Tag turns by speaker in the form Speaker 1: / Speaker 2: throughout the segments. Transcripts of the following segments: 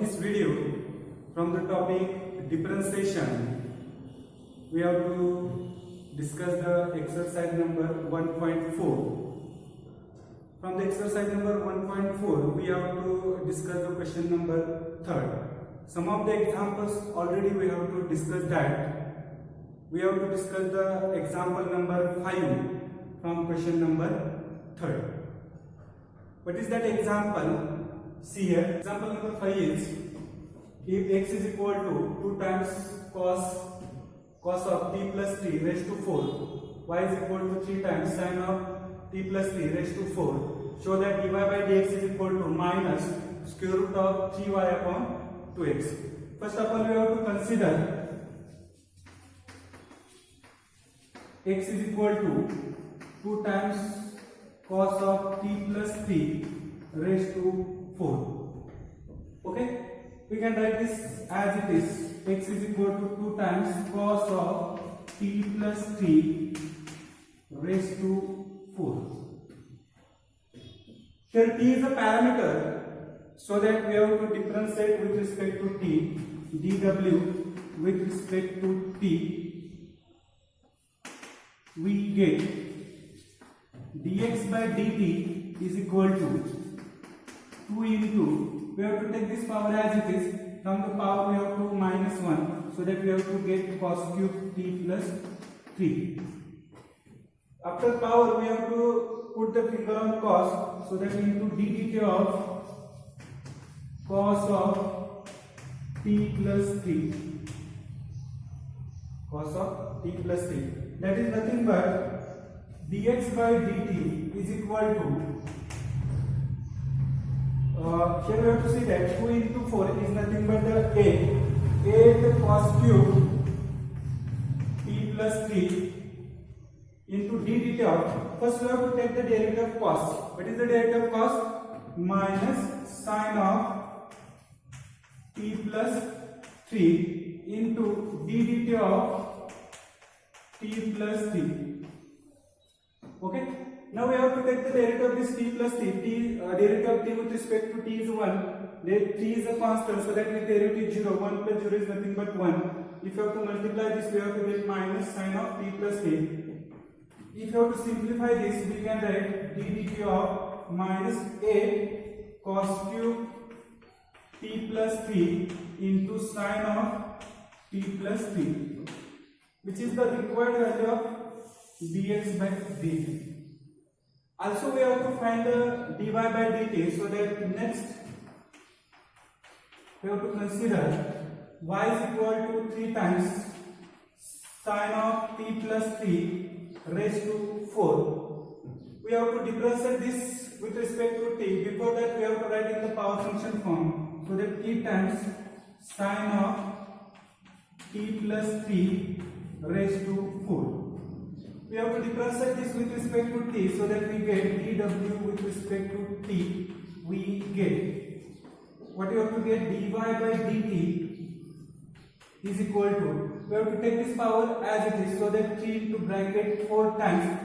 Speaker 1: this video, from the topic differentiation, we have to discuss the exercise number 1.4. From the exercise number 1.4, we have to discuss the question number 3rd. Some of the examples already we have to discuss that. We have to discuss the example number 5 from question number 3rd. What is that example? See here, example number 5 is, if x is equal to 2 times cos of t plus 3 raised to 4, y is equal to 3 times sin of t plus 3 raised to 4, show that dy by dx is equal to minus square root of 3y upon 2x. First of all, we have to consider x is equal to 2 times cos of t plus 3 raised to 4. Okay, we can write this as it is. X is equal to 2 times cos of t plus 3 raised to 4. Here t is a parameter, so that we have to differentiate with respect to t. dw with respect to t, we get dx by dt is equal to 2 into, we have to take this power as it is, from the power we have to minus 1, so that we have to get cos cube t plus 3. After power we have to put the finger on cos, so that into ddt of cos of t plus 3, cos of t plus 3, that is nothing but dx by dt is equal to, here we have to see that 2 into 4 is nothing but the a cos cube t plus 3 into ddt of, first we have to take the derivative of cos. What is the derivative of cos? Minus sin of t plus 3 into ddt of t plus 3. Okay, now we have to take the derivative of this t plus 3. Derivative of t with respect to t is 1. 3 is a constant, so that with derivative is 0. 1 plus 0 is nothing but 1. If you have to multiply this, we have to get minus sin of t plus 3. If you have to simplify this, we can write ddt of minus a cos cube t plus 3 into sin of t plus 3, which is the required value of dx by dt. Also, we have to find the dy by dt, so that next we have to consider y is equal to 3 times sin of t plus 3 raised to 4. We have to differentiate this with respect to t. Before that, we have to write in the power function form, so that t times sin of t plus 3 raised to 4. We have to differentiate this with respect to t, so that we get dw with respect to t. We get, what you have to get, dy by dt is equal to, we have to take this power as it is, so that 3 into bracket 4 times,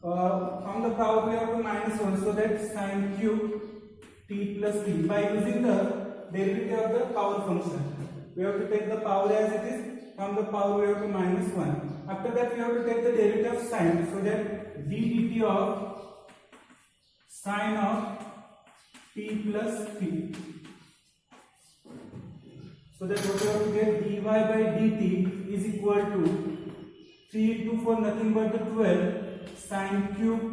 Speaker 1: from the power we have to minus 1, so that sin cube t plus 3. By using the derivative of the power function, we have to take the power as it is, from the power we have to minus 1. After that, we have to take the derivative of sine, so that ddt of sine of t plus 3. So that what we have to get, dy by dt is equal to 3 into 4 nothing but the 12 sine cube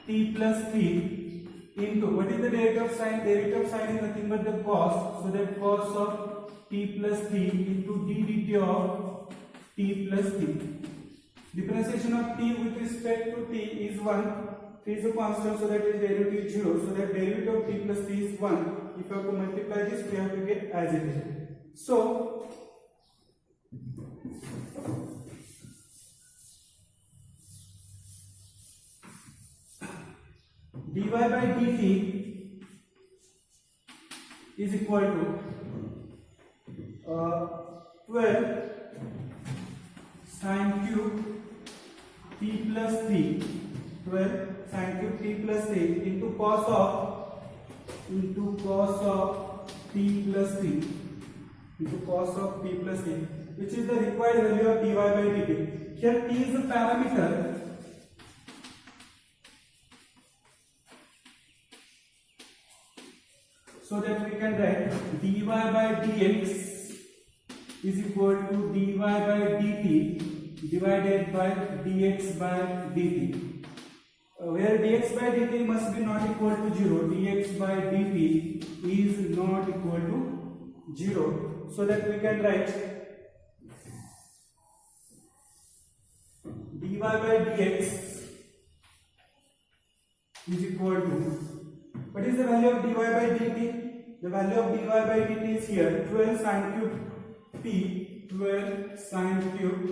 Speaker 1: t plus 3 into, what is the derivative of sine? Derivative of sine is nothing but the cos, so that cos of t plus 3 into ddt of t plus 3. Differentiation of t with respect to t is 1. 3 is a constant, so that is derivative is 0. So that derivative of t plus 3 is 1. If you have to multiply this, we have to get as it is. So, dy by dt is equal to 12 sin cube t plus 3, 12 sin cube t plus 3 into cos of t plus 3 into cos of t plus 3, which is the required value of dy by dt. Here t is the parameter. So that we can write dy by dx is equal to dy by dt divided by dx by dt. Where dx by dt must be not equal to 0. Dx by dt is not equal to 0. So that we can write dy by dx is equal to, what is the value of dy by dt? The value of dy by dt is here 12 sin cube t, 12 sin cube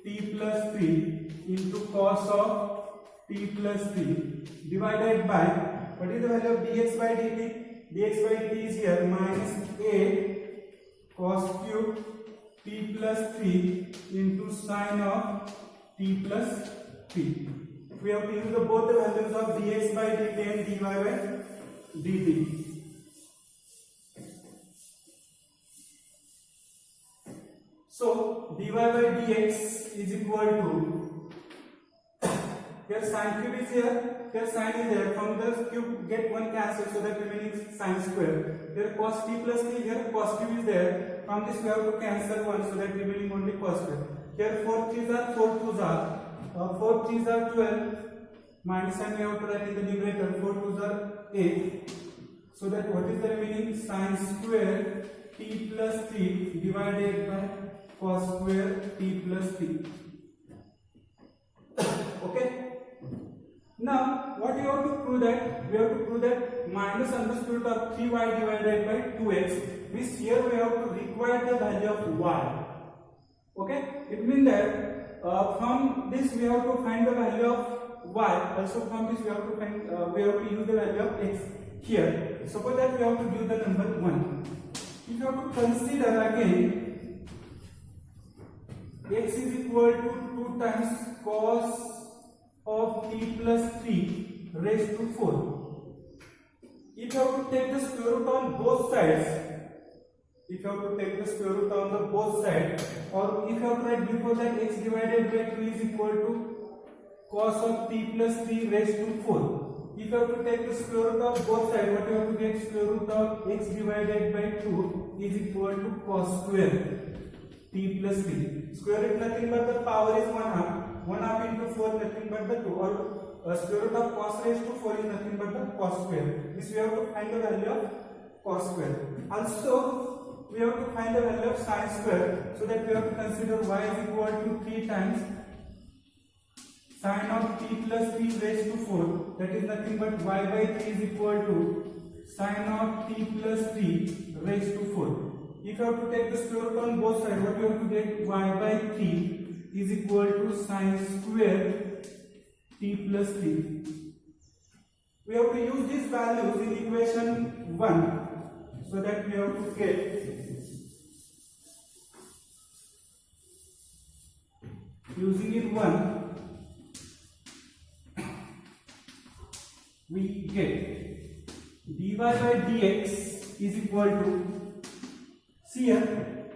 Speaker 1: t plus 3 into cos of t plus 3 divided by, what is the value of dx by dt? Dx by dt is here minus 8 cos cube t plus 3 into sin of t plus 3. We have to use both the values of dx by dt and dy by dt. So dy by dx is equal to, here sin cube is here sin is there. From the cube get one cancel, so that remaining is sin square. Here cos t plus 3, here cos cube is there. From this we have to cancel one, so that remaining only cos square. Here 4 3s are 4 2s are 4 3s are 12, minus sign we have to write in the numerator. 4 2s are 8. So that what is the remaining? Sin square t plus 3 divided by cos square t plus 3. Okay. Now what you have to prove that? We have to prove that minus under square root of 3y divided by 2x, which here we have to require the value of y. Okay. It means that from this we have to find the value of y. Also from this we have to find we have to use the value of x. Here, suppose that we have to give the number 1. If you have to consider again, x is equal to 2 times cos of t plus 3 raised to 4. If you have to take the square root on both sides, or if you have to write before that x divided by 2 is equal to cos of t plus 3 raised to 4. If you have to take the square root of both sides, what you have to get? Square root of x divided by 2 is equal to cos square t plus 3. Square root nothing but the power is 1/2. 1/2 into 4 nothing but the 2. Or square root of cos raised to 4 is nothing but the cos square. This we have to find the value of cos square. Also, we have to find the value of sin square. So that we have to consider y is equal to 3 times sin of t plus 3 raised to 4, that is nothing but y by 3 is equal to sin of t plus 3 raised to 4. If you have to take the square root on both sides, what you have to get? Y by 3 is equal to sin square t plus 3. We have to use these values in equation 1, so that we have to get, using it 1, we get dy by dx is equal to, see here,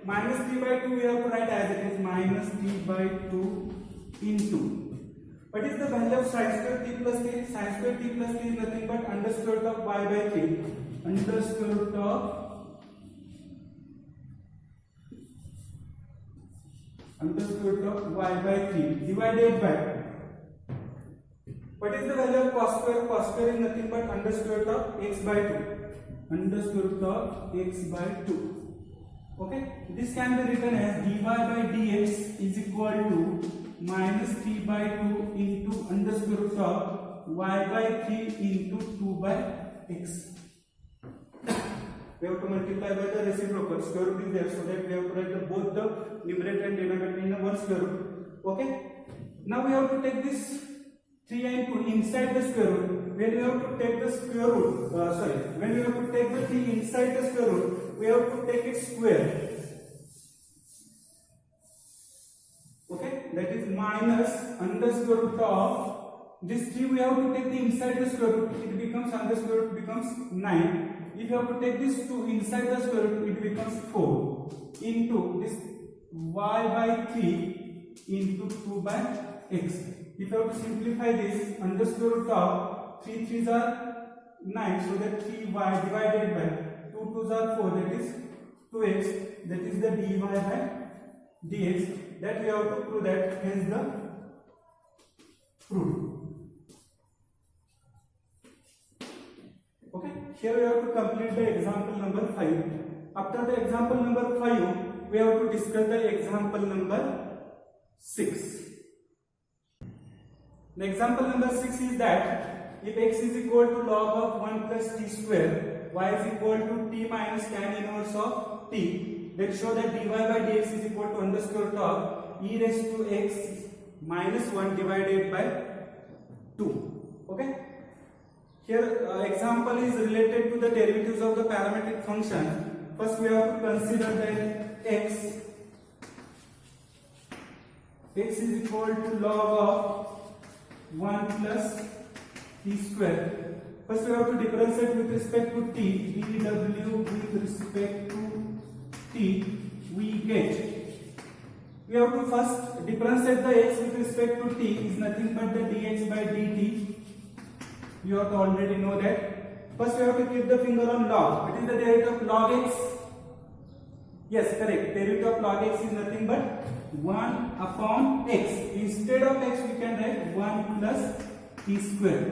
Speaker 1: minus 3 by 2 we have to write as it is, minus 3 by 2 into, what is the value of sin square t plus 3? Sin square t plus 3 is nothing but under square root of y by 3, under square root of y by 3 divided by, what is the value of cos square? Cos square is nothing but under square root of x by 2. Under square root of x by 2. Okay. This can be written as dy by dx is equal to minus 3 by 2 into under square root of y by 3 into 2 by x. We have to multiply by the reciprocal. Square root is there, so that we have to write both the numerator and denominator in one square root. Okay. Now we have to take this 3 and 2 inside the square root. When we have to take the square root, when we have to take the 3 inside the square root, we have to take it square. Okay, that is minus under square root of this 3. We have to take the inside the square root. It becomes under square root becomes 9. if you have to take this 2 inside the square root, it becomes 4 into this y by 3 into 2 by x. If you have to simplify this, under square root of 3 3s are 9, so that 3y divided by 2 2s are 4, that is 2x, that is the dy by dx, that we have to prove, that hence the proof. Okay, here we have to complete the example number 5. After the example number 5, we have to discuss the example number 6. The example number 6 is that if x is equal to log of 1 plus t square, y is equal to t minus tan inverse of t, then show that dy by dx is equal to under square root of e raised to x minus 1 divided by 2. Okay. Here example is related to the derivatives of the parametric function. First we have to consider that x is equal to log of 1 plus t square. First we have to differentiate with respect to t. dw with respect to t, we get, we have to first differentiate the x with respect to t, is nothing but the dx by dt. You have to already know that. First we have to keep the finger on log. What is the derivative of log x? Yes, correct. Derivative of log x is nothing but 1 upon x. Instead of x we can write 1 plus t square.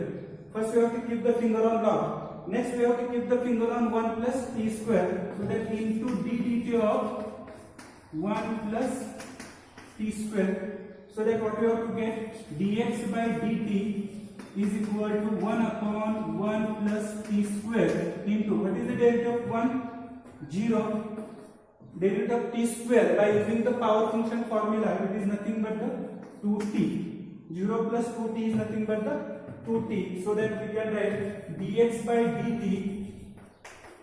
Speaker 1: First we have to keep the finger on log. Next we have to keep the finger on 1 plus t square. So that into d dt of 1 plus t square. So that what we have to get, dx by dt is equal to 1 upon 1 plus t square into, what is the derivative of 1? 0. Derivative of t square by using the power function formula, it is nothing but the 2t. 0 plus 2t is nothing but the 2t. So that we can write dx by dt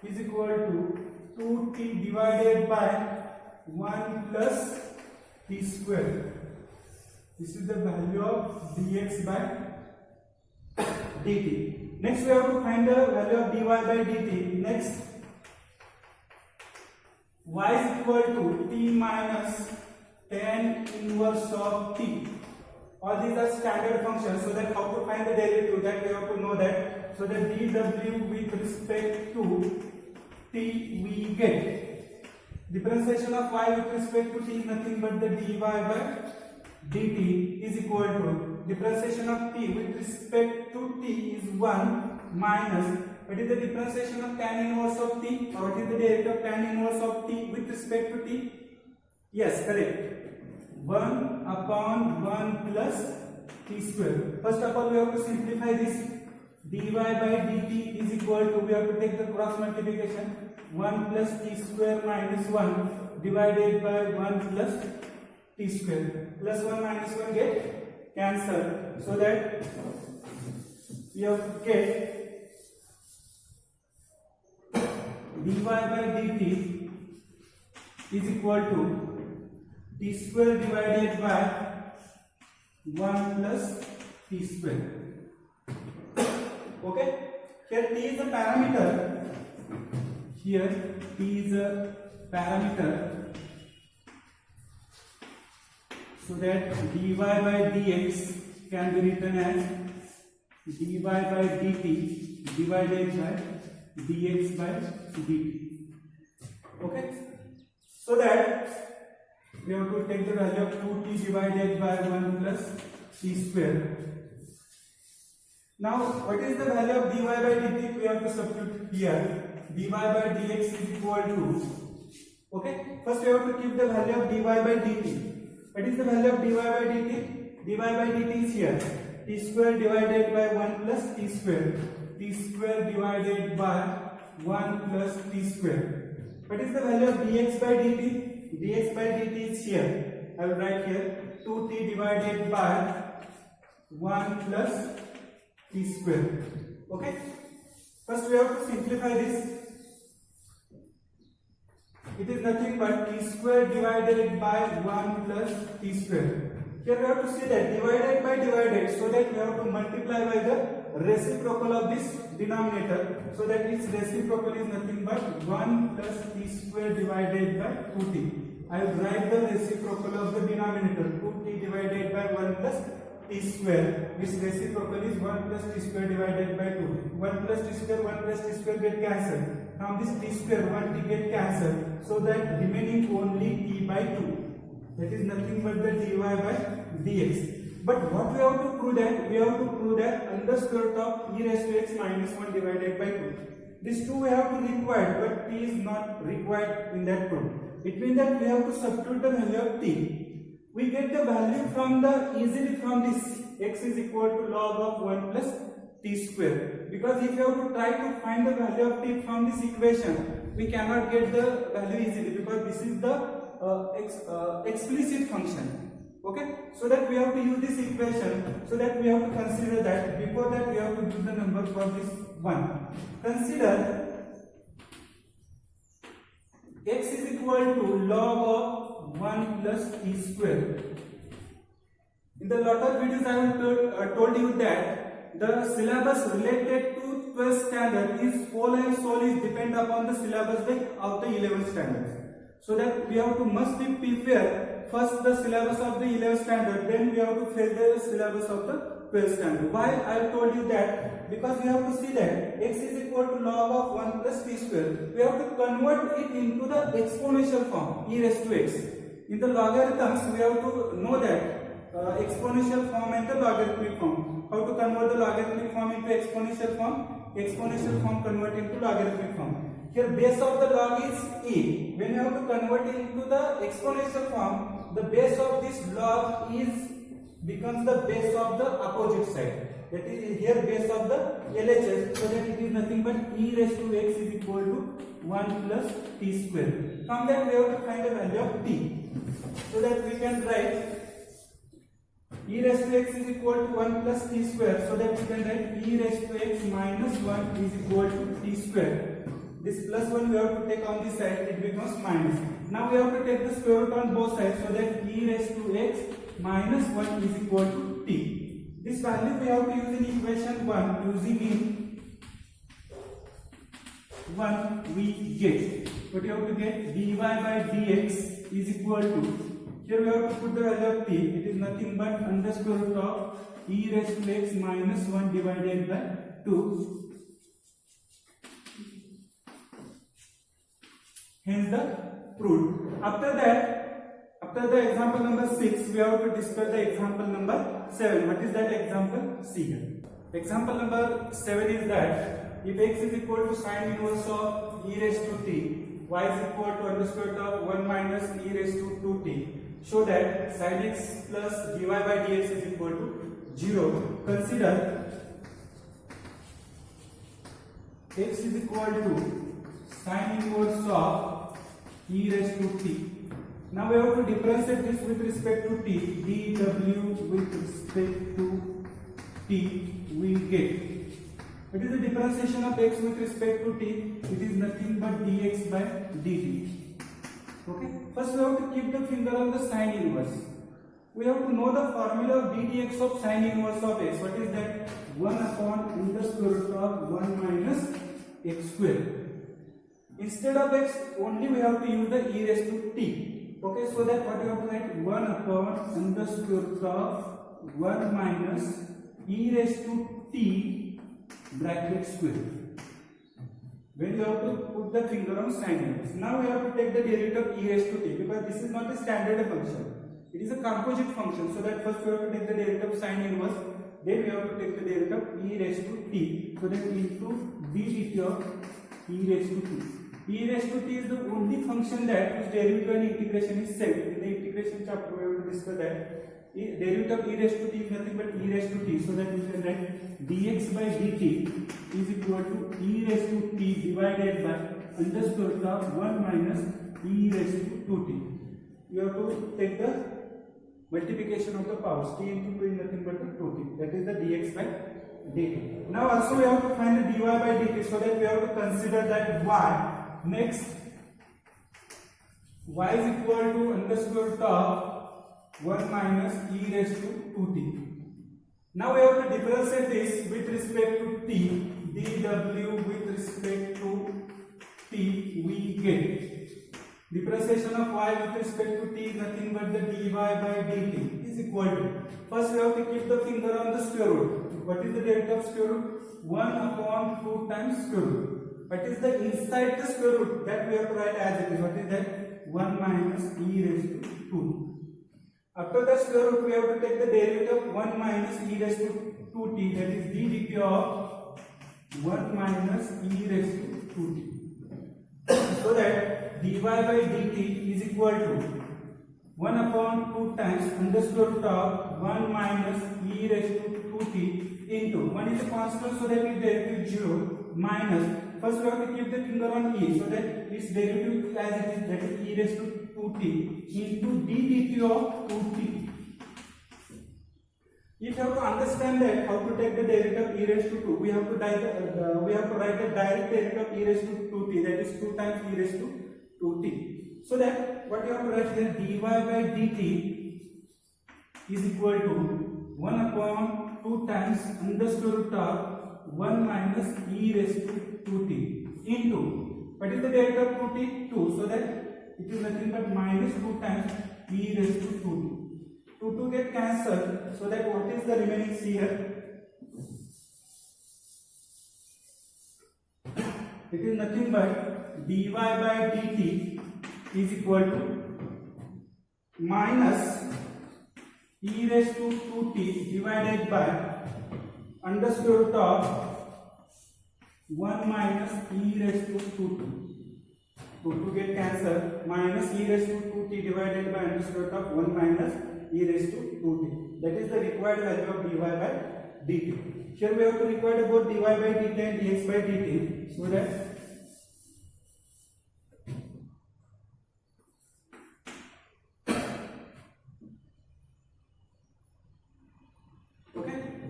Speaker 1: is equal to 2t divided by 1 plus t square. This is the value of dx by dt. Next we have to find the value of dy by dt. Next, y is equal to t minus tan inverse of t. All these are standard functions, so that how to find the derivative, that we have to know that. So that dw with respect to t, we get differentiation of y with respect to t is nothing but the dy by dt is equal to differentiation of t with respect to t is 1 minus, what is the differentiation of tan inverse of t, or what is the derivative of tan inverse of t with respect to t? Yes, correct. 1 upon 1 plus t square. First of all we have to simplify this. dy by dt is equal to, we have to take the cross multiplication, 1 plus t square minus 1 divided by 1 plus t square. Plus 1 minus 1 get cancelled. So that we have to get dy by dt is equal to t square divided by 1 plus t square. Okay, here t is a parameter. Here t is a parameter. So that dy by dx can be written as dy by dt divided by dx by dt. Okay, so that we have to take the value of 2t divided by 1 plus t square. Now what is the value of dy by dt? We have to substitute here. dy by dx is equal to, okay, first we have to keep the value of dy by dt. What is the value of dy by dt? dy by dt is here, t square divided by 1 plus t square. t square divided by 1 plus t square. What is the value of dx by dt? dx by dt is here. I will write here 2t divided by 1 plus t square. Okay. First we have to simplify this. It is nothing but t square divided by 1 plus t square. Here we have to see that divided by divided, so that we have to multiply by the reciprocal of this denominator, so that its reciprocal is nothing but 1 plus t square divided by 2t. I will write the reciprocal of the denominator, 2t divided by 1 plus t square. Its reciprocal is 1 plus t square divided by 2. 1 plus t square get cancelled. From this t square 1 t get cancelled, so that remaining only t by 2. That is nothing but the dy by dx. But what we have to prove that? We have to prove that under square root of e raised to x minus 1 divided by 2. These two we have to require, but t is not required in that proof. It means that we have to substitute the value of t. We get the value from the easily from this x is equal to log of 1 plus t square. Because if you have to try to find the value of t from this equation, we cannot get the value easily, because this is the explicit function. Okay, so that we have to use this equation, so that we have to consider that. Before that, we have to give the number for this one. Consider x is equal to log of 1 plus t square. In the lot of videos I have told you that the syllabus related to 12th standard is whole and sole is depend upon the syllabus of the 11th standard. So that we have to must be prepared first the syllabus of the 11th standard, then we have to face the syllabus of the 12th standard. Why I have told you that? Because we have to see that x is equal to log of 1 plus t square. We have to convert it into the exponential form, e raised to x. In the logarithms, we have to know that exponential form and the logarithmic form. How to convert the logarithmic form into exponential form? Exponential form convert into logarithmic form. Here base of the log is e. When you have to convert it into the exponential form, the base of this log becomes the base of the opposite side. That is here base of the LHS, so that it is nothing but e raised to x is equal to 1 plus t square. From that we have to find the value of t. So that we can write e raised to x is equal to 1 plus t square. So that we can write e raised to x minus 1 is equal to t square. This plus 1 we have to take on this side, it becomes minus. Now we have to take the square root on both sides, so that e raised to x minus 1 is equal to t. This value we have to use in equation 1. Using in 1 we get, what you have to get, dy by dx is equal to, here we have to put the value of t, it is nothing but under square root of e raised to x minus 1 divided by 2. Hence the proved. After the example number 6, we have to discuss the example number 7. What is that example? See here. Example number 7 is that if x is equal to sine inverse of e raised to t, y is equal to under square root of 1 minus e raised to 2t, show that sin x plus dy by dx is equal to 0. Consider x is equal to sine inverse of e raised to t. Now we have to differentiate this with respect to t. dw with respect to t we get. What is the differentiation of x with respect to t? It is nothing but dx by dt. Okay. First we have to keep the finger on the sine inverse. We have to know the formula of ddx of sine inverse of x. What is that? 1 upon under square root of 1 minus x square. Instead of x, only we have to use the e raised to t. Okay, so that what we have to write, 1 upon under square root of 1 minus e raised to t bracket square. When we have to put the finger on sine inverse. Now we have to take the derivative of e raised to t, because this is not a standard function. It is a composite function. So that first we have to take the derivative of sine inverse. Then we have to take the derivative of e raised to t. So that into ddt of e raised to t. E raised to t is the only function that whose derivative and integration is same. In the integration chapter we will discuss that derivative of e raised to t is nothing but e raised to t. So that we can write dx by dt is equal to e raised to t divided by under square root of 1 minus e raised to 2t. You have to take the multiplication of the powers. T into 2 is nothing but 2t. That is the dx by dt. Now also we have to find the dy by dt, so that we have to consider that y. Next, y is equal to under square root of 1 minus e raised to 2t. Now we have to differentiate this with respect to t. dw with respect to t, we get differentiation of y with respect to t is nothing but the dy by dt is equal to, first we have to keep the finger on the square root. What is the derivative of square root? 1 upon 2 times square root. What is the inside the square root? That we have to write as it is. What is that? 1 minus e raised to 2. After the square root, we have to take the derivative of 1 minus e raised to 2t, that is d dt of 1 minus e raised to 2t. So that dy by dt is equal to 1 upon 2 times under square root of 1 minus e raised to 2t into 1 is a constant, so that its derivative is 0, minus, first we have to keep the finger on e, so that its derivative as it is, that is e raised to 2t into d dt of 2t. If you have to understand that how to take the derivative of e raised to 2, we have to write the direct derivative of e raised to 2t, that is 2 times e raised to 2t. So that what you have to write here, dy by dt is equal to 1 upon 2 times under square root of 1 minus e raised to 2t into, what is the derivative of 2t? 2, so that it is nothing but minus 2 times e raised to 2t. 2 get cancelled, so that what is the remaining here? It is nothing but dy by dt is equal to minus e raised to 2t divided by under square root of 1 minus e raised to 2t. 2 get cancelled, minus e raised to 2t divided by under square root of 1 minus e raised to 2t. That is the required value of dy by dt. Here we have to require both dy by dt and dx by dt, so that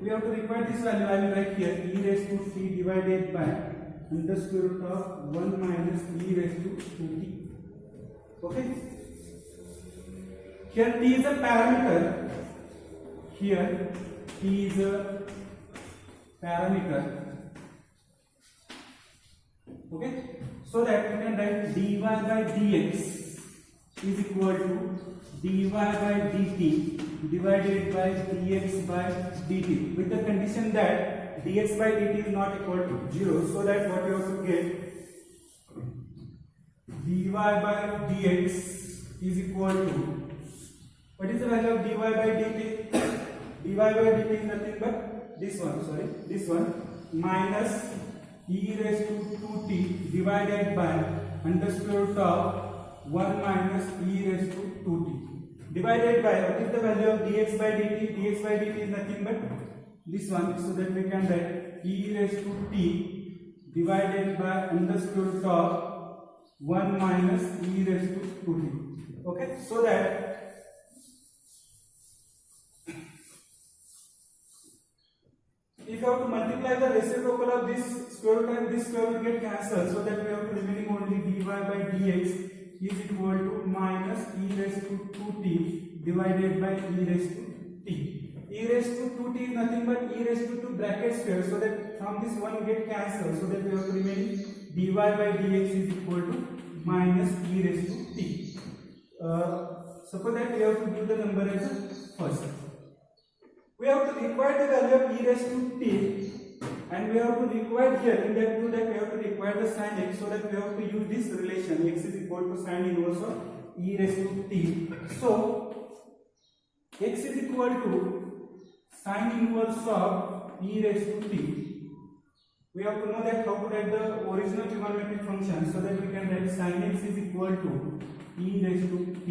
Speaker 1: we have to require this value. I will write here e raised to t divided by under square root of 1 minus e raised to 2t. Okay. Here t is a parameter. Here t is a parameter. Okay. So that we can write dy by dx is equal to dy by dt divided by dx by dt, with the condition that dx by dt is not equal to 0, so that what you have to get, dy by dx is equal to, what is the value of dy by dt? Dy by dt is nothing but this one, minus e raised to 2t divided by under square root of 1 minus e raised to 2t. Divided by, what is the value of dx by dt? Dx by dt is nothing but this one, so that we can write e raised to t divided by under square root of 1 minus e raised to 2t. Okay, so that if you have to multiply the reciprocal of this square root and this square root get cancelled, so that we have to remaining only dy by dx is equal to minus e raised to 2t divided by e raised to t. E raised to 2t is nothing but e raised to 2 bracket square, so that from this one get cancelled, so that we have to remain dy by dx is equal to minus e raised to t. Suppose that we have to give the number as first. We have to require the value of e raised to t, and we have to require here in that to that we have to require the sin x, so that we have to use this relation x is equal to sin inverse of e raised to t. So x is equal to sin inverse of e raised to t. We have to know that how to write the original trigonometric function, so that we can write sin x is equal to e raised to t.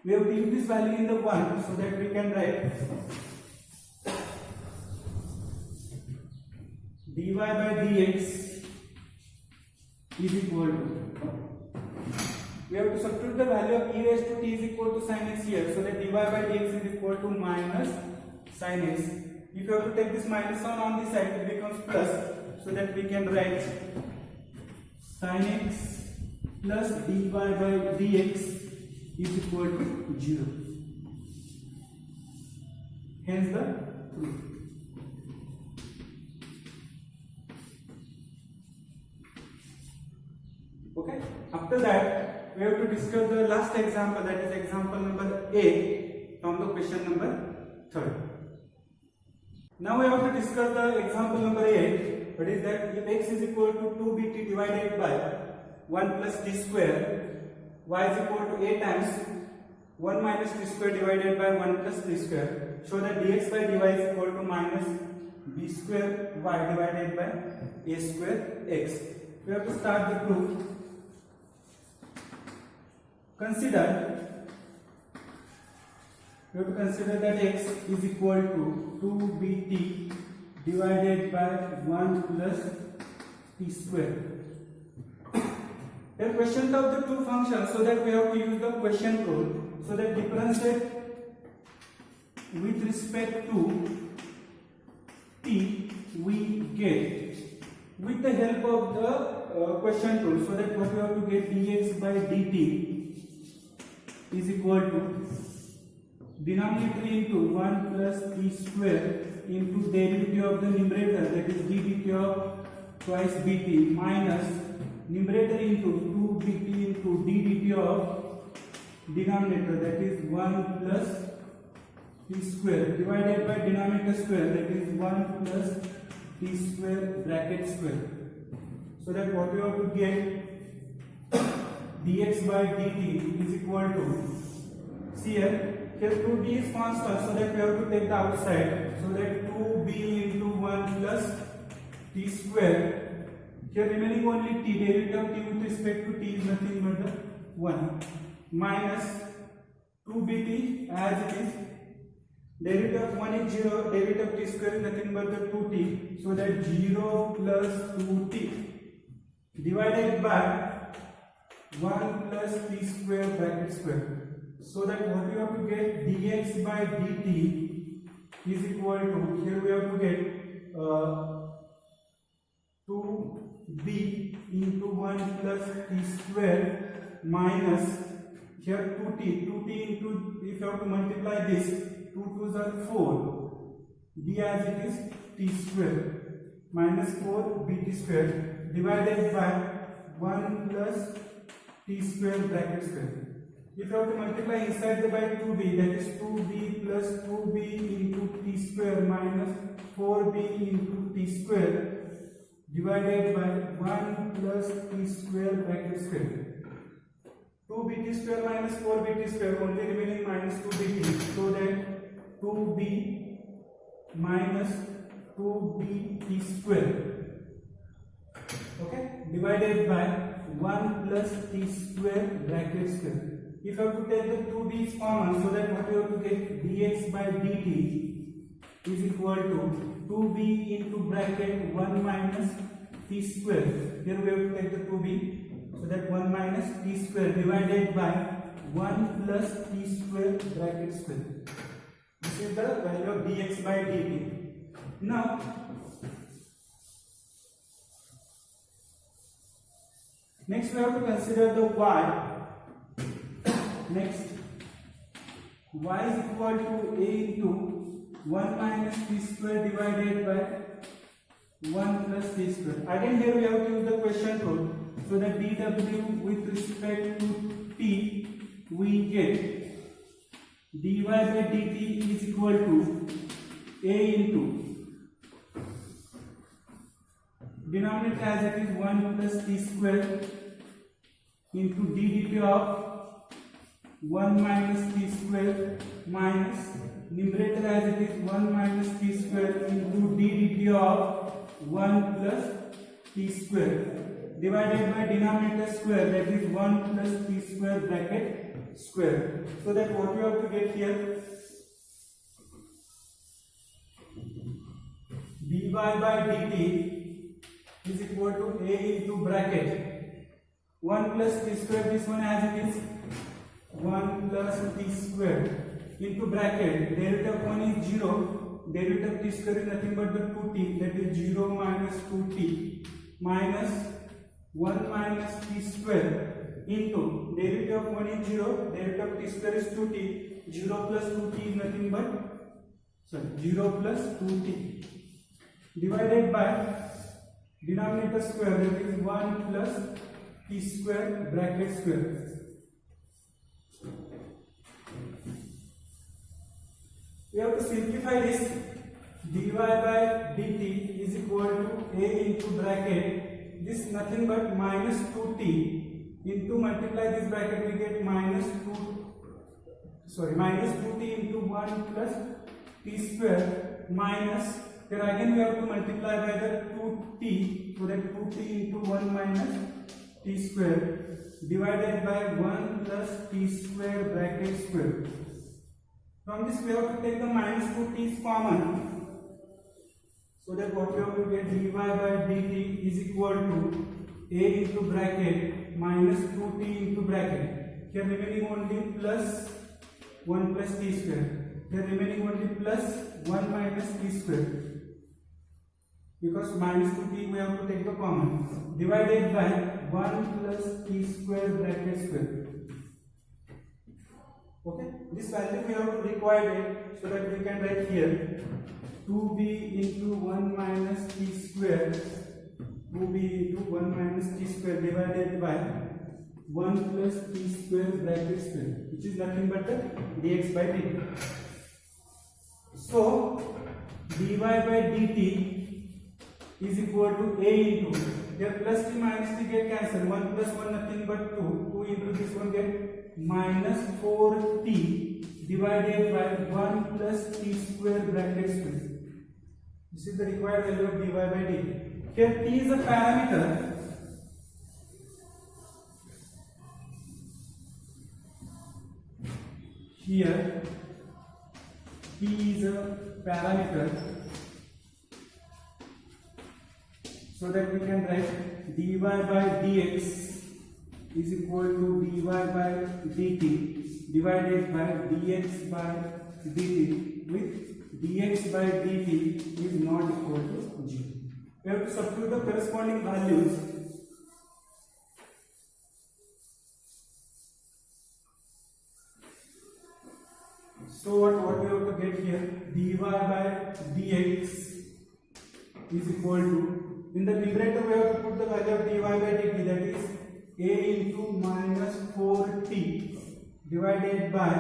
Speaker 1: We have to use this value in the 1, so that we can write dy by dx is equal to, we have to substitute the value of e raised to t is equal to sin x here, so that dy by dx is equal to minus sin x. If you have to take this minus on this side, it becomes plus, so that we can write sin x plus dy by dx is equal to 0. hence the 3. Okay, after that we have to discuss the last example, that is example number 8 from the question number 3. Now we have to discuss the example number 8, that is that if x is equal to 2bt divided by 1 plus t square, y is equal to a times 1 minus t square divided by 1 plus t square, show that dx by dy is equal to minus b square y divided by a square x. We have to start the proof. We have to consider that x is equal to 2bt divided by 1 plus t square. The quotient of the two functions, so that we have to use the quotient rule, so that differentiate with respect to t we get with the help of the quotient rule, so that what we have to get dx by dt is equal to denominator into 1 plus t square into derivative of the numerator, that is ddt of twice bt, minus numerator into 2bt into ddt of denominator, that is 1 plus t square divided by denominator square, that is 1 plus t square bracket square. So that what we have to get dx by dt is equal to, see here 2b is constant, so that we have to take the outside, so that 2b into 1 plus t square, here remaining only t, derivative of t with respect to t is nothing but the 1, minus 2bt as it is, derivative of 1 is 0, derivative of t square is nothing but the 2t, so that 0 plus 2t divided by 1 plus t square bracket square, so that what we have to get dx by dt is equal to, here we have to get 2b into 1 plus t square minus here 2t into, if you have to multiply this, 2 2s are 4, b as it is t square minus 4 bt square divided by 1 plus t square bracket square. If you have to multiply inside the by 2b, that is 2b plus 2b into t square minus 4b into t square divided by 1 plus t square bracket square. 2bt square minus 4bt square, only remaining minus 2bt, so that 2b minus 2bt square, okay, divided by 1 plus t square bracket square. If you have to take the 2b is common, so that what you have to get dx by dt is equal to 2b into bracket 1 minus t square. Here we have to take the 2b, so that 1 minus t square divided by 1 plus t square bracket square. This is the value of dx by dt. Now next we have to consider the y. Next, y is equal to a into 1 minus t square divided by 1 plus t square. Again here we have to use the quotient rule, so that dw with respect to t we get dy by dt is equal to a into denominator as it is 1 plus t square into ddt of 1 minus t square minus numerator as it is 1 minus t square into ddt of 1 plus t square divided by denominator square, that is 1 plus t square bracket square. So that what you have to get here, dy by dt is equal to a into bracket 1 plus t square, this one as it is 1 plus t square into bracket, derivative of 1 is 0, derivative of t square is nothing but the 2t, that is 0 minus 2t minus 1 minus t square into derivative of 1 is 0, derivative of t square is 2t, 0 plus 2t is nothing but 0 plus 2t divided by denominator square, that is 1 plus t square bracket square. We have to simplify this. dy by dt is equal to a into bracket, this nothing but minus 2t into multiply this bracket, we get minus 2t into 1 plus t square minus, here again we have to multiply by the 2t, so that 2t into 1 minus t square divided by 1 plus t square bracket square. From this we have to take the minus 2t is common, so that what we have to get, dy by dt is equal to a into bracket minus 2t into bracket, here remaining only plus 1 plus t square, here remaining only plus 1 minus t square, because minus 2t we have to take the common, divided by 1 plus t square bracket square. Okay, this value we have to require it, so that we can write here 2b into 1 minus t square, 2b into 1 minus t square divided by 1 plus t square bracket square, which is nothing but the dx by dt. So dy by dt is equal to a into, here plus t minus t get cancelled, 1 plus 1 nothing but 2, 2 into this one get minus 4t divided by 1 plus t square bracket square. This is the required value of dy by dt. Here t is a parameter. Here t is a parameter, so that we can write dy by dx is equal to dy by dt divided by dx by dt, with dx by dt is not equal to 0. We have to substitute the corresponding values. So what we have to get here, dy by dx is equal to, in the numerator we have to put the value of dy by dt, that is a into minus 4t divided by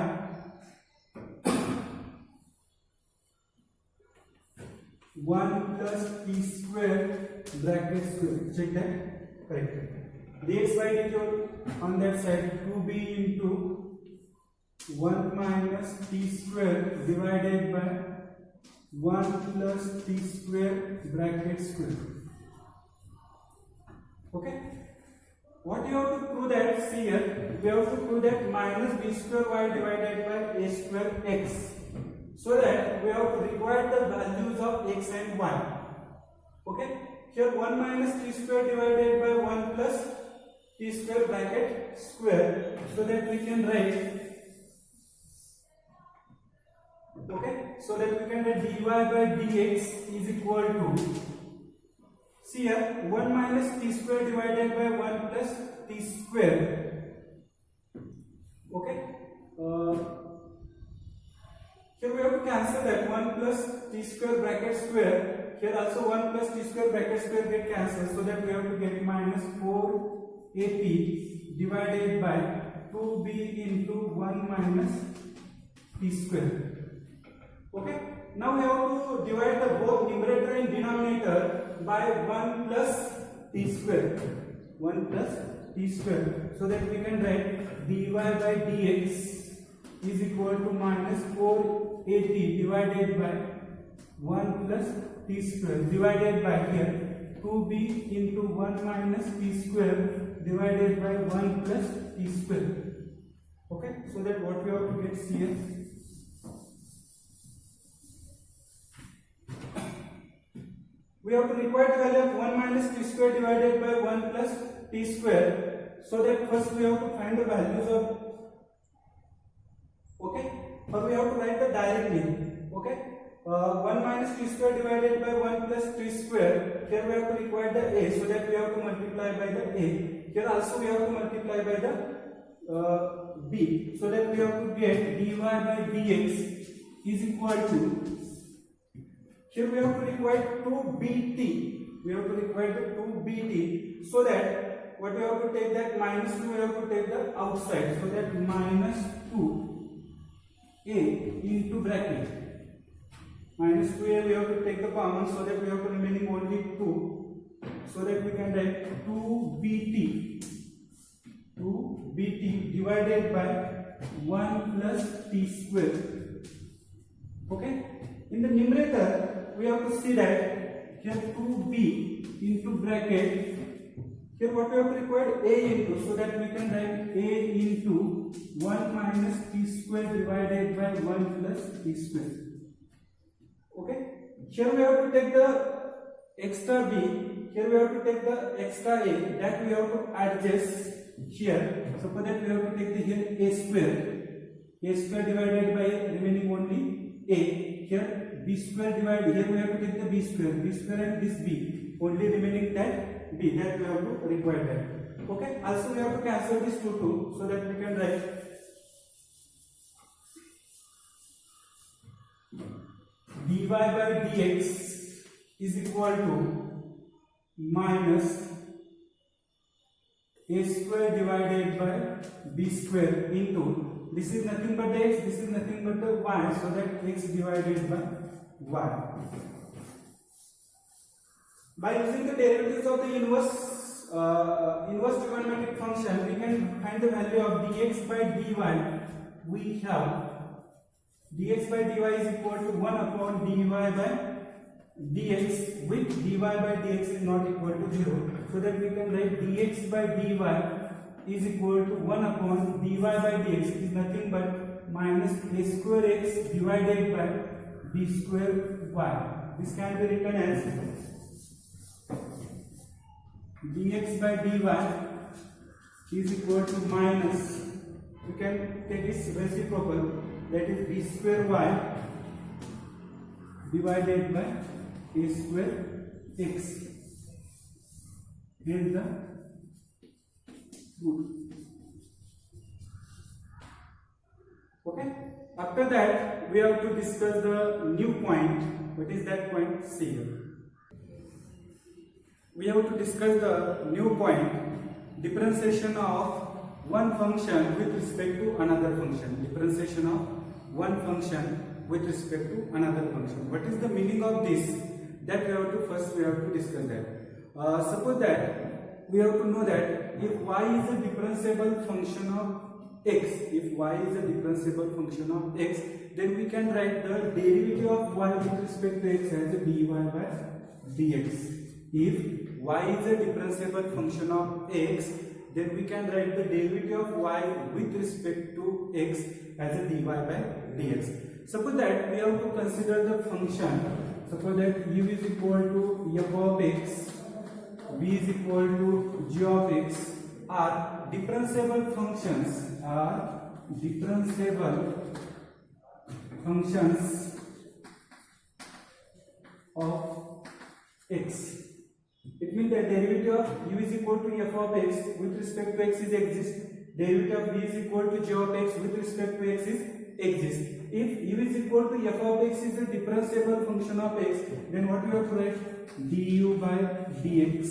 Speaker 1: 1 plus t square bracket square. Check that, correct. dx by dt on that side, 2b into 1 minus t square divided by 1 plus t square bracket square. Okay. What you have to prove that, see here, we have to prove that minus b square y divided by a square x, so that we have to require the values of x and y. Okay, here 1 minus t square divided by 1 plus t square bracket square, so that we can write, okay, so that we can write dy by dx is equal to, see here, 1 minus t square divided by 1 plus t square. Okay. Here we have to cancel that 1 plus t square bracket square. Here also 1 plus t square bracket square get cancelled, so that we have to get minus 4at divided by 2b into 1 minus t square. Okay. Now we have to divide the both numerator and denominator by 1 plus t square. 1 plus t square, so that we can write dy by dx is equal to minus 4at divided by 1 plus t square divided by here 2b into 1 minus t square divided by 1 plus t square. Okay, so that what we have to get here, we have to require the value of 1 minus t square divided by 1 plus t square, so that first we have to find the values of, okay, or we have to write the directly. Okay, 1 minus t square divided by 1 plus t square, here we have to require the a, so that we have to multiply by the a. Here also we have to multiply by the b, so that we have to get dy by dx is equal to Here we have to require 2bt. We have to require the 2bt, so that what we have to take that minus 2, we have to take the outside, so that minus 2a into bracket. Minus 2a we have to take the common, so that we have to remaining only 2, so that we can write 2bt divided by 1 plus t square. Okay. In the numerator, we have to see that here 2b into bracket. Here what we have to require a into, so that we can write a into 1 minus t square divided by 1 plus t square. Okay. Here we have to take the extra b. Here we have to take the extra a, that we have to adjust here. Suppose that we have to take the here a square divided by remaining only a. Here b square divided, here we have to take the b square and this b, only remaining that b, that we have to require that. Okay. Also we have to cancel this 2, so that we can write dy by dx is equal to minus a square divided by b square into, this is nothing but the x, this is nothing but the y, so that x divided by y. By using the derivatives of the inverse trigonometric function, we can find the value of dx by dy. We have dx by dy is equal to 1 upon dy by dx, with dy by dx is not equal to 0, so that we can write dx by dy is equal to 1 upon dy by dx is nothing but minus a square x divided by b square y. This can be written as dx by dy is equal to minus, we can take its reciprocal, that is b square y divided by a square x. Hence the root. Okay. After that, we have to discuss the new point. What is that point? See here. We have to discuss the new point, differentiation of one function with respect to another function. Differentiation of one function with respect to another function. What is the meaning of this? That we have to discuss that. Suppose that we have to know that if y is a differentiable function of x, then we can write the derivative of y with respect to x as a dy by dx. If y is a differentiable function of x, then we can write the derivative of y with respect to x as a dy by dx. Suppose that we have to consider the function. Suppose that u is equal to f of x, v is equal to g of x are differentiable functions, of x. It means that derivative of u is equal to f of x with respect to x is exist. Derivative of v is equal to g of x with respect to x is exist. If u is equal to f of x is a differentiable function of x, then what we have to write? Du by dx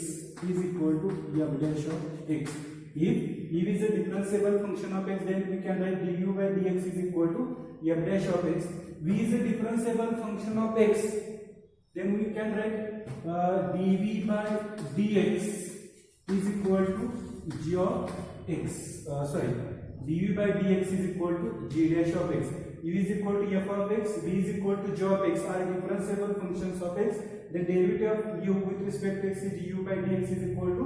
Speaker 1: is equal to f dash of x. If u is a differentiable function of x, then we can write du by dx is equal to f dash of x. V is a differentiable function of x, then we can write dv by dx is equal to g of x. Dv by dx is equal to g dash of x. U is equal to f of x, v is equal to g of x are differentiable functions of x. The derivative of u with respect to x is du by dx is equal to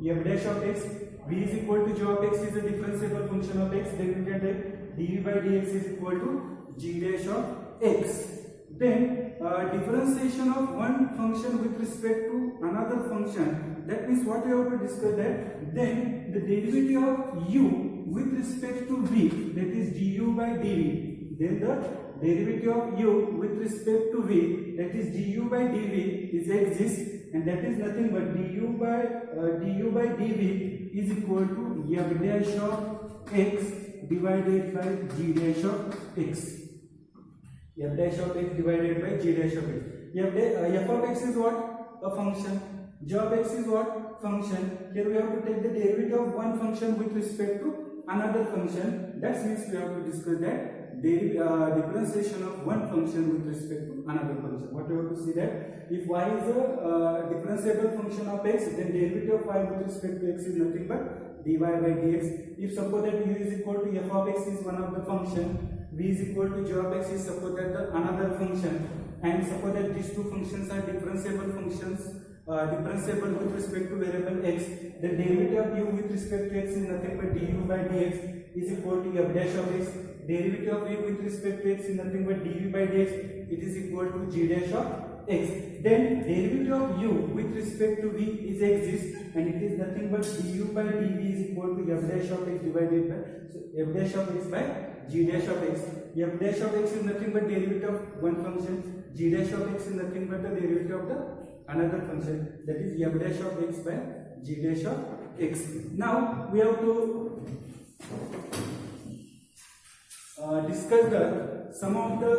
Speaker 1: f dash of x. V is equal to g of x is a differentiable function of x. Then we can write dv by dx is equal to g dash of x. Then differentiation of one function with respect to another function. That means what we have to discuss that. Then the derivative of u with respect to v, that is du by dv. Then the derivative of u with respect to v, that is du by dv, is exists, and that is nothing but du by dv is equal to f dash of x divided by g dash of x. F dash of x divided by g dash of x. F of x is what? A function. G of x is what? Function. Here we have to take the derivative of one function with respect to another function. That means we have to discuss that differentiation of one function with respect to another function. What we have to see that if y is a differentiable function of x, then derivative of y with respect to x is nothing but dy by dx. If suppose that u is equal to f of x is one of the function, v is equal to g of x is suppose that the another function, and suppose that these two functions are differentiable functions, differentiable with respect to variable x, the derivative of u with respect to x is nothing but du by dx is equal to f dash of x. Derivative of v with respect to x is nothing but dv by dx, it is equal to g dash of x. Then derivative of u with respect to v is exists, and it is nothing but du by dv is equal to f dash of x divided by f dash of x by g dash of x. F dash of x is nothing but derivative of one function, g dash of x is nothing but the derivative of the another function, that is f dash of x by g dash of x. Now we have to discuss some of the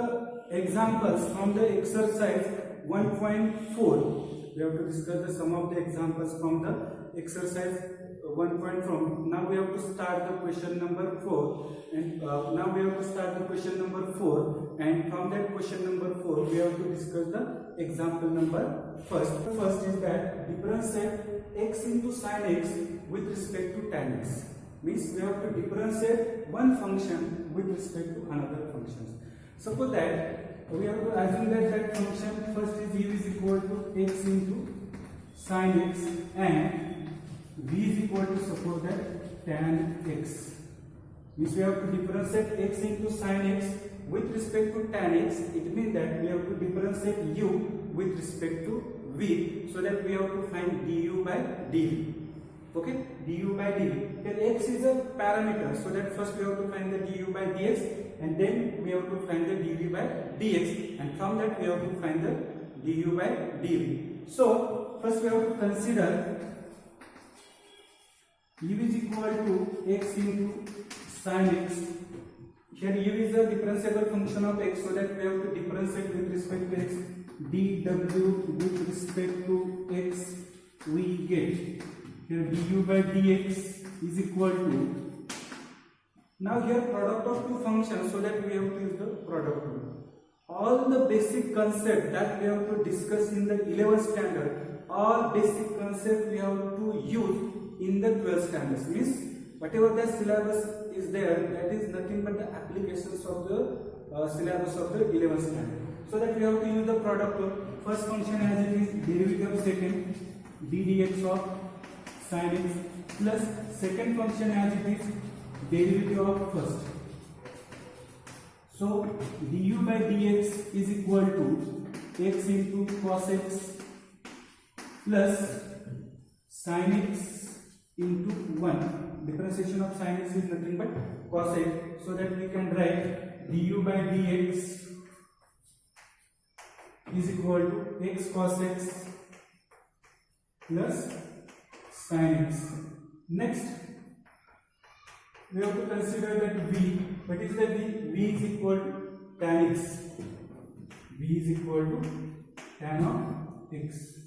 Speaker 1: examples from the exercise 1.4. We have to discuss some of the examples from the exercise 1.4. Now we have to start the question number 4, and now we have to start the question number 4, and from that question number 4 we have to discuss the example number first. First is that differentiate x into sin x with respect to tan x. Means we have to differentiate one function with respect to another function. Suppose that we have to assume that function first is u is equal to x into sin x, and v is equal to suppose that tan x. Means we have to differentiate x into sin x with respect to tan x. It means that we have to differentiate u with respect to v, so that we have to find du by dv. Okay, du by dv. Here x is a parameter, so that first we have to find the du by dx, and then we have to find the dv by dx, and from that we have to find the du by dv. So first we have to consider u is equal to x into sin x. Here u is a differentiable function of x, so that we have to differentiate with respect to x. dw with respect to x we get here du by dx is equal to, now here product of two functions, so that we have to use the product rule. All the basic concept that we have to discuss in the 11th standard, all basic concept we have to use in the 12th standards. Means whatever the syllabus is there, that is nothing but the applications of the syllabus of the 11th standard. So that we have to use the product rule. First function as it is derivative of second d dx of sin x, plus second function as it is derivative of first. So du by dx is equal to x into cos x plus sin x into 1. Differentiation of sin x is nothing but cos x, so that we can write du by dx is equal to x cos x plus sin x. Next, we have to consider that v. What is the v? V is equal to tan x. V is equal to tan of x.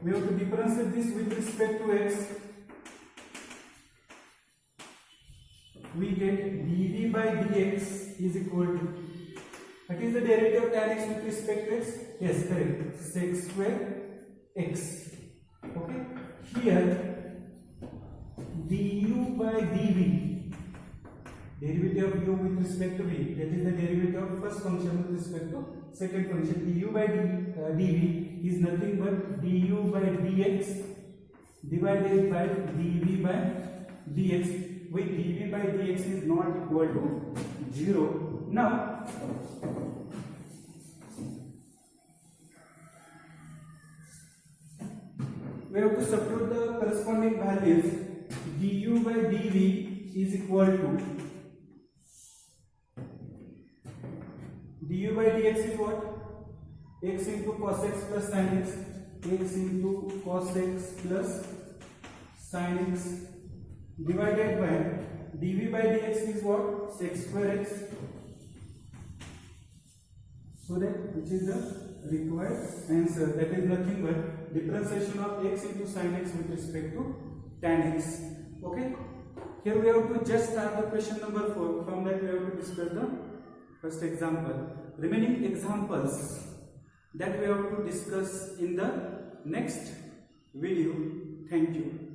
Speaker 1: We have to differentiate this with respect to x. We get dv by dx is equal to, what is the derivative of tan x with respect to x? Yes, correct. Sec square x. Okay. Here du by dv, derivative of u with respect to v, that is the derivative of first function with respect to second function. Du by dv is nothing but du by dx divided by dv by dx, with dv by dx is not equal to 0. Now we have to substitute the corresponding values. Du by dv is equal to, du by dx is what? X into cos x plus sin x, x into cos x plus sin x, divided by dv by dx is what? Sec square x So that which is the required answer, that is nothing but differentiation of x into sin x with respect to tan x. Okay, here we have to just start the question number 4. From that we have to discuss the first example. Remaining examples that we have to discuss in the next video. Thank you.